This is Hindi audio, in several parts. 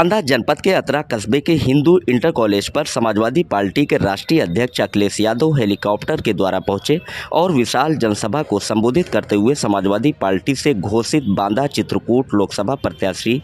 बांदा जनपद के अतरा कस्बे के हिंदू इंटर कॉलेज पर समाजवादी पार्टी के राष्ट्रीय अध्यक्ष अखिलेश यादव हेलीकॉप्टर के द्वारा पहुंचे और विशाल जनसभा को संबोधित करते हुए समाजवादी पार्टी से घोषित बांदा चित्रकूट लोकसभा प्रत्याशी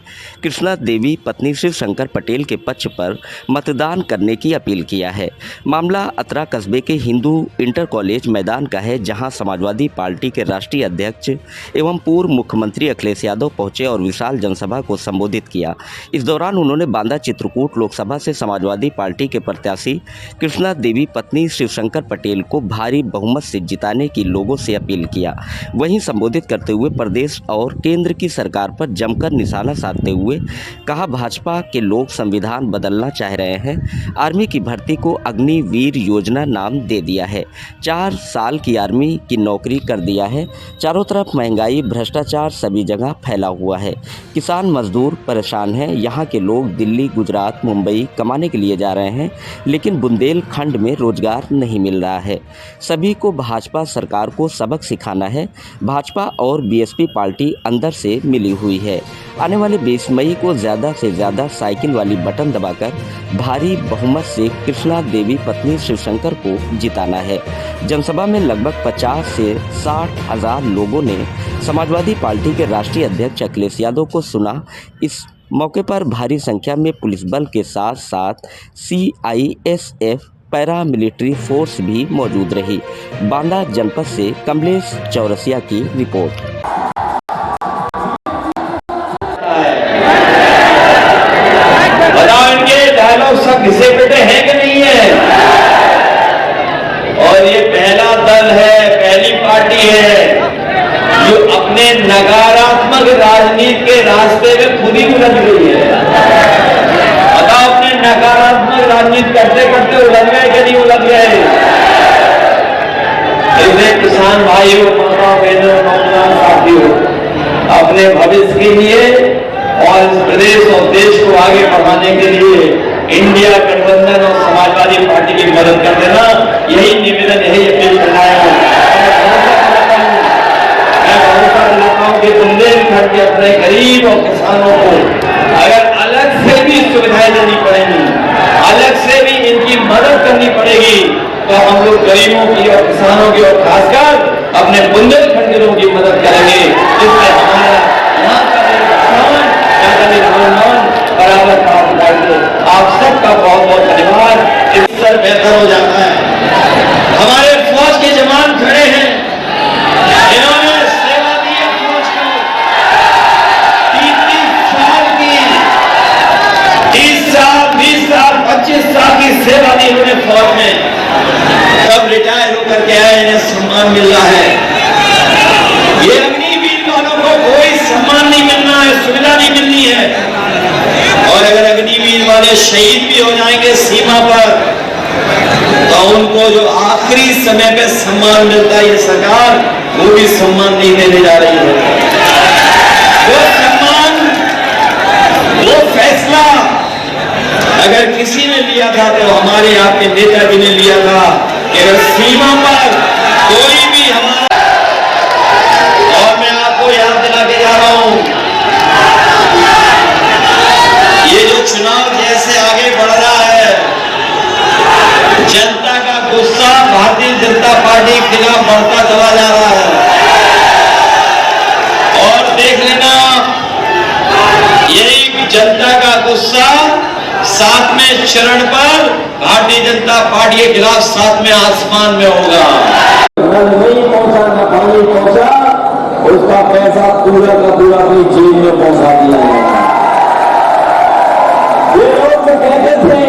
कृष्णा देवी पत्नी शिवशंकर पटेल के पक्ष पर मतदान करने की अपील किया है। मामला अतरा कस्बे के हिंदू इंटर कॉलेज मैदान का है, जहाँ समाजवादी पार्टी के राष्ट्रीय अध्यक्ष एवं पूर्व मुख्यमंत्री अखिलेश यादव पहुंचे और विशाल जनसभा को संबोधित किया। इस दौरान उन्होंने बांदा चित्रकूट लोकसभा से समाजवादी पार्टी के प्रत्याशी कृष्णा देवी पत्नी शिवशंकर पटेल को भारी बहुमत से जिताने की लोगों से अपील किया। वहीं संबोधित करते हुए प्रदेश और केंद्र की सरकार पर जमकर निशाना साधते हुए कहा, भाजपा के लोग संविधान बदलना चाह रहे हैं। आर्मी की भर्ती को अग्निवीर योजना नाम दे दिया है। 4 साल की आर्मी की नौकरी कर दिया है। चारों तरफ महंगाई, भ्रष्टाचार सभी जगह फैला हुआ है। किसान मजदूर परेशान हैं। यहाँ के लोग दिल्ली, गुजरात, मुंबई कमाने के लिए जा रहे हैं, लेकिन बुंदेलखंड में रोजगार नहीं मिल रहा है। सभी को भाजपा सरकार को सबक सिखाना है। भाजपा और बीएसपी पार्टी अंदर से मिली हुई है। आने वाले 20 मई को ज़्यादा से ज़्यादा साइकिल वाली बटन दबाकर भारी बहुमत से कृष्णा देवी पत्नी शिवशंकर को जिताना है। जनसभा में लगभग 50 से 60 हज़ार लोगों ने समाजवादी पार्टी के राष्ट्रीय अध्यक्ष अखिलेश यादव को सुना। इस मौके पर भारी संख्या में पुलिस बल के साथ साथ CISF पैरामिलिट्री फोर्स भी मौजूद रही। बांदा जनपद से कमलेश चौरसिया की रिपोर्ट। बताओ, इनके डायलॉग सब घिसे पिटे हैं कि नहीं है? और ये पहला दल है, पहली पार्टी है जो अपने नकारात्मक राजनीति के रास्ते में खुद ही उलझ गई है। बताओ, अपने नकारात्मक राजनीति करते करते उलझ गए कि नहीं उलझ गए? इसलिए किसान भाइयों, माता बहनों, नौजवान साथियों, अपने भविष्य के लिए और इस प्रदेश और देश को आगे बढ़ाने के लिए इंडिया गठबंधन और समाजवादी पार्टी की मदद कर देना, यही निवेदन, यही अपील करना है। कि बुंदेलखंड के अपने गरीब और किसानों को अगर अलग से भी सुविधाएं देनी पड़ेंगी, अलग से भी इनकी मदद करनी पड़ेगी, तो हम लोग गरीबों की और किसानों की और खासकर अपने बुंदेलखंड के लोगों की मदद करेंगे, जिससे हमारा यहाँ का नौजवान बराबर काम करेंगे। आप सबका बहुत बहुत धन्यवाद। इससे बेहतर हो जाता है। हमारे फौज के जवान खड़े हैं, इन्होंने सेवा दी है फौज को। 30 साल की, 30 साल, 20 साल, 25 साल की सेवा दी उन्होंने फौज में। सब रिटायर होकर के आए, इन्हें सम्मान मिल रहा है। ये अग्निवीर वालों को कोई सम्मान नहीं मिलना है, सुविधा नहीं मिलनी है। और अगर अग्निवीर वाले शहीद भी हो जाएंगे सीमा पर, तो उनको जो आखिरी समय पे सम्मान मिलता है, ये सरकार वो भी सम्मान नहीं देने जा रही है। वो सम्मान, वो फैसला अगर किसी ने लिया था तो हमारे यहाँ के नेताजी ने लिया था कि अगर सीमा पर कोई भी हमारा, और मैं आपको याद दिला के जा रहा हूं, ये जो चुनाव जैसे आगे बढ़ रहा है, जनता का गुस्सा भारतीय जनता पार्टी के खिलाफ बढ़ता चला जा रहा है। और देख लेना, यही जनता का गुस्सा 7वें चरण पर भारतीय जनता पार्टी के खिलाफ 7वें आसमान में होगा। नहीं पहुंचा, न पानी पहुंचा, उसका पैसा पूरा का पूरा अपनी जेब में पहुंचा दिया है। ये लोग तो कहते थे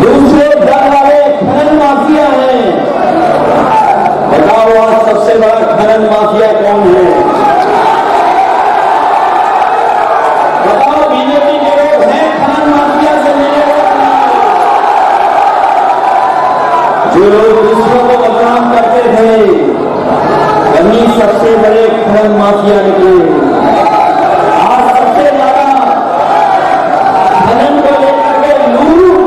दूसरे दल वाले खनन माफिया हैं। बताओ, आज सबसे बड़ा खनन माफिया कौन है? बताओ, बीजेपी के लोग हैं खनन माफिया से मिले? जो लोग दूसरों को बदनाम करते थे, वही सबसे बड़े खनन माफिया निकले। आज सबसे ज्यादा खनन को लेकर के लूट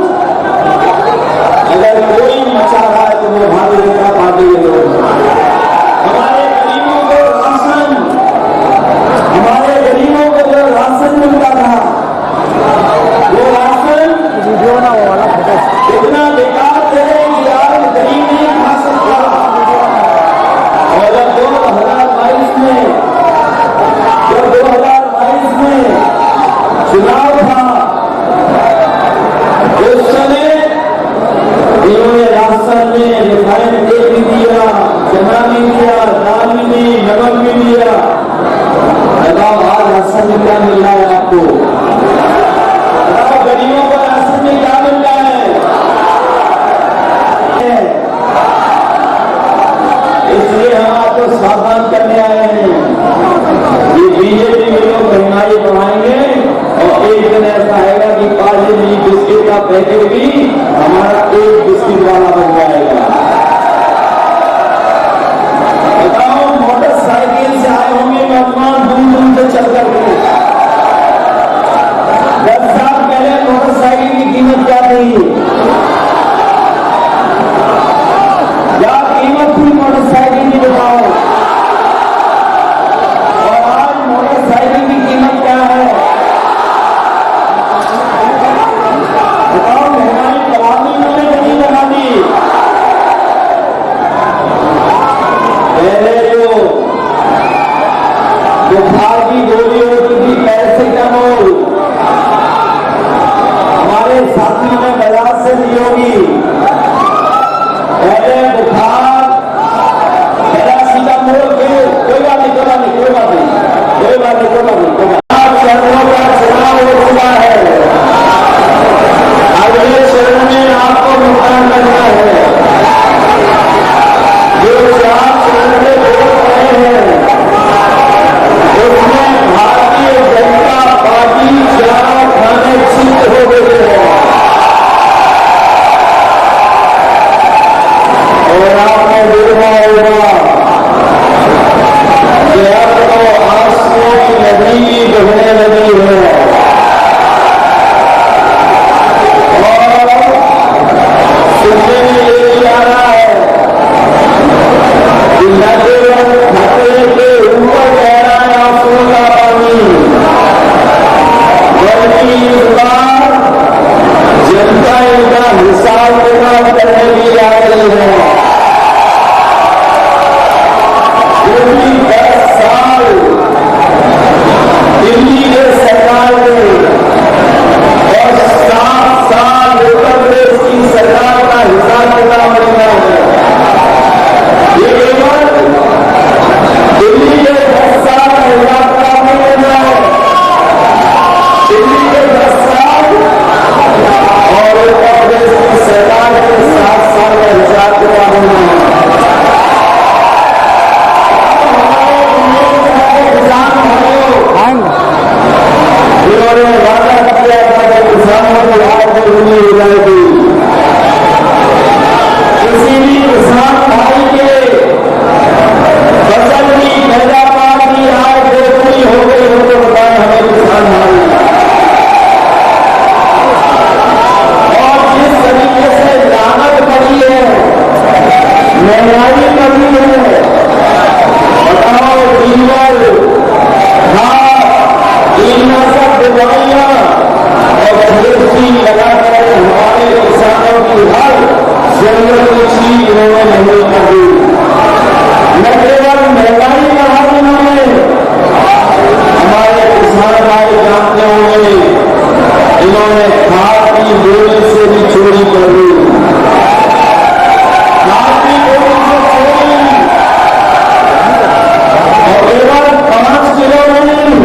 अगर कोई मचा रहा है तो वो भारतीय जनता पार्टी के लोग। हमारे गरीबों को राशन, हमारे गरीबों को जो राशन मिलता था दिन ऐसा आएगा कि पार्ले जी बिस्किट का पैकेट भी हमारा एक बिस्किट वाला बन जाएगा। बताओ, मोटरसाइकिल से आए होंगे नौजवान दूर दूर से चल करके। 10 साल पहले मोटरसाइकिल की कीमत क्या थी? क्या कीमत थी मोटरसाइकिल की? बताओ। और आज मोटरसाइकिल की कीमत क्या है? बताओ, महंगाई बढ़ा दी उन्होंने कि नहीं बढ़ा दी? पहले जो बुखार की गोली होती थी पैरासिटामोल, हमारे साथियों ने बाजार से ली होगी। पहले बुखार पैरासिटामोल के कोई बात नहीं, कोई बात नहीं, कोई बात नहीं, कोई बात नहीं, कोई बात नहीं। चरणों का चुनाव हो चुका है। अगले चरण में आपको मतदान करना है। जो 4 चरण में वोट रहे हैं उसमें भारतीय जनता पार्टी 4 खाने चित हो गई है। और आपने देखा होगा कि अब तो आंसुओं की नदी बहने लगी है। और सुनने में ये भी आ रहा है कि नदियों खतरे के ऊपर बह रहा है आंसुओं का पानी। बल्कि इस बार जनता इनका हिसाब किताब करने भी आ रही है। क्योंकि 10 साल दिल्ली के सरकार ने और 7 साल उत्तर प्रदेश की सरकार का हिसाब किताब लेना है। ये केवल दिल्ली के 10 साल का हिसाब किताब नहीं लेना है। दिल्ली के 10 साल और उत्तर प्रदेश की सरकार के 7 साल का हिसाब किताब लेना है। इन्होंने वादा किया था कि किसानों को आय दोगुनी हो जाएगी। किसी भी किसान भाई के फसल की पैदावार की आय दोगुनी हो गई हो तो बताएं हमें किसान भाई। और जिस तरीके से लागत बढ़ी है, महंगाई बढ़ी है, बताओ डीजल, खाद, कीटनाशक दवाइयां और जीएसटी लगाकर हमारे किसानों की हर जरूरत की चीज इन्होंने महंगी कर दी। न केवल महंगाई बढ़ा दी इन्होंने, हमारे किसान भाई जानते होंगे इन्होंने खाद की बोली से भी चोरी कर दी। खाद की बोली से चोरी और केवल 5 किलो नहीं,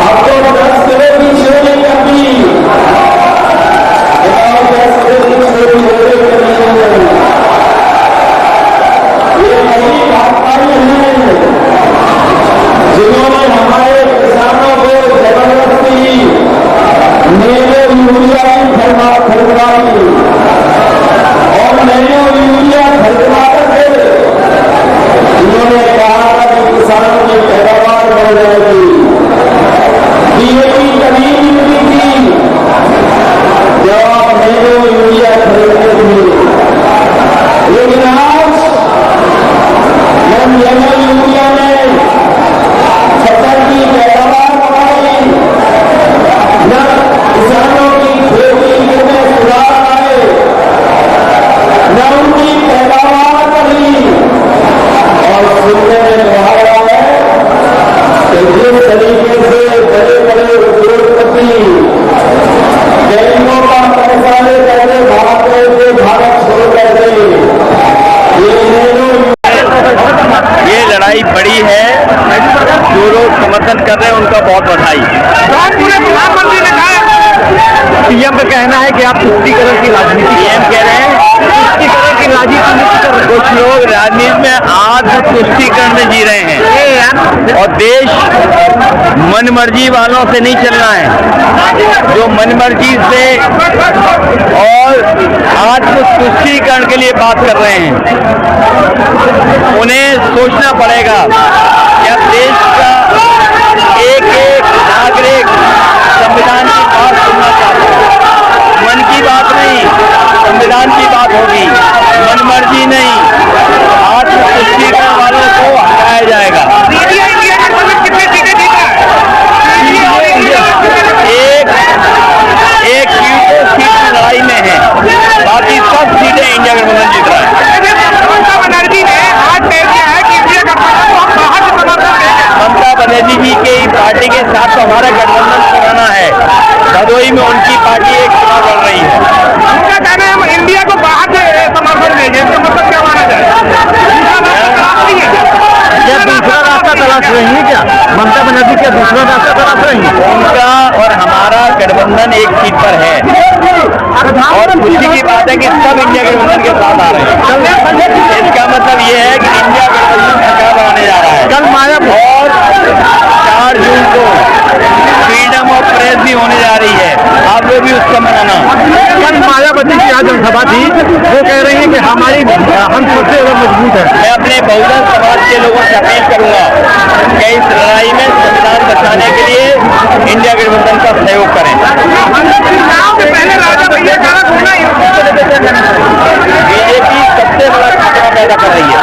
अब तो 10 किलो की चोरी कर दी। बताओ 10 किलो की चोरी हो गई कि नहीं हो गई? ये नई भाजपाई हैं जिन्होंने हमारे किसानों को जबरदस्ती नैनो यूरिया की खरीदवा दी और नैनो यूरिया खरीदवा करके उन्होंने कहा था कि किसानों की पैदावार बढ़ जाएगी। डीएपी कभी नहीं मिली थी जब आप नैनो यूरिया खरीदते थे, लेकिन आज नैनो यूरिया ने फसल की पैदावार बढ़ाई, न किसानों की खेती में सुधार आए, न उनकी पैदावार बढ़ी। और सुनने में आ रहा है कि जिस तरीके से बड़े बड़े उद्योगपति बैंकों का पैसा लेकर भारत से भारत छोड़ कर गए। ये लड़ाई बड़ी है, जो लोग समर्थन कर रहे हैं उनका बहुत बधाई। प्रधानमंत्री ने कहा, पीएम का कहना है कि आप तुष्टीकरण की राजनीति, पीएम कह रहे हैं तुष्टीकरण की राजनीति कर रहे हैं। कुछ लोग राजनीति में आत्म तुष्टीकरण में जी रहे हैं और देश मनमर्जी वालों से नहीं चलना है। जो मनमर्जी से और आत्म तुष्टीकरण के लिए बात कर रहे हैं, उन्हें सोचना पड़ेगा कि अब देश का एक एक नागरिक संविधान की बात सुनना चाहता है। मन की बात नहीं, संविधान की बात होगी। मनमर्जी नहीं, आत्म तुष्टीकरण वालों को हटाया जाएगा। इंडिया गठबंधन कितने सीटें जीता है? एक सीट की लड़ाई में है, बाकी सब सीटें इंडिया गठबंधन जीत रहा है। ममता बनर्जी ने आज कह दिया है कि इंडिया गठबंधन को हम बाहर से समर्थन देंगे। ममता बनर्जी जी के पार्टी के साथ तो हमारा गठबंधन पुराना है। भदोही में उनकी पार्टी एक चुनाव लड़ रही है। उनका कहना है हम इंडिया को बाहर से समर्थन देंगे। इसका मतलब क्या माना जाए? क्या दूसरा रास्ता तलाश रही है? क्या ममता बनर्जी क्या दूसरा रास्ता तलाश रही है? उनका और हमारा गठबंधन एक सीट पर है और खुशी की बात है कि सब इंडिया गठबंधन के साथ आ रहे हैं। इसका मतलब ये है कि इंडिया गठबंधन सरकार बनाने जा रहा है। कल माया और 4 जून को फ्रीडम ऑफ प्रेस भी होने जा रही है। आप लोग भी उसका मनाना। कल मायावती की आज जनसभा थी, वो कह रही है कि हमारी हम सबसे ज्यादा मजबूत है। मैं अपने बहुजन समाज के लोगों से अपील करूंगा कि इस लड़ाई में संविधान बचाने के लिए इंडिया गठबंधन का सहयोग करें। चुनाव से पहले राजा भैया खाना घूमना ही बीजेपी सबसे बड़ा खतरा पैदा कर रही है।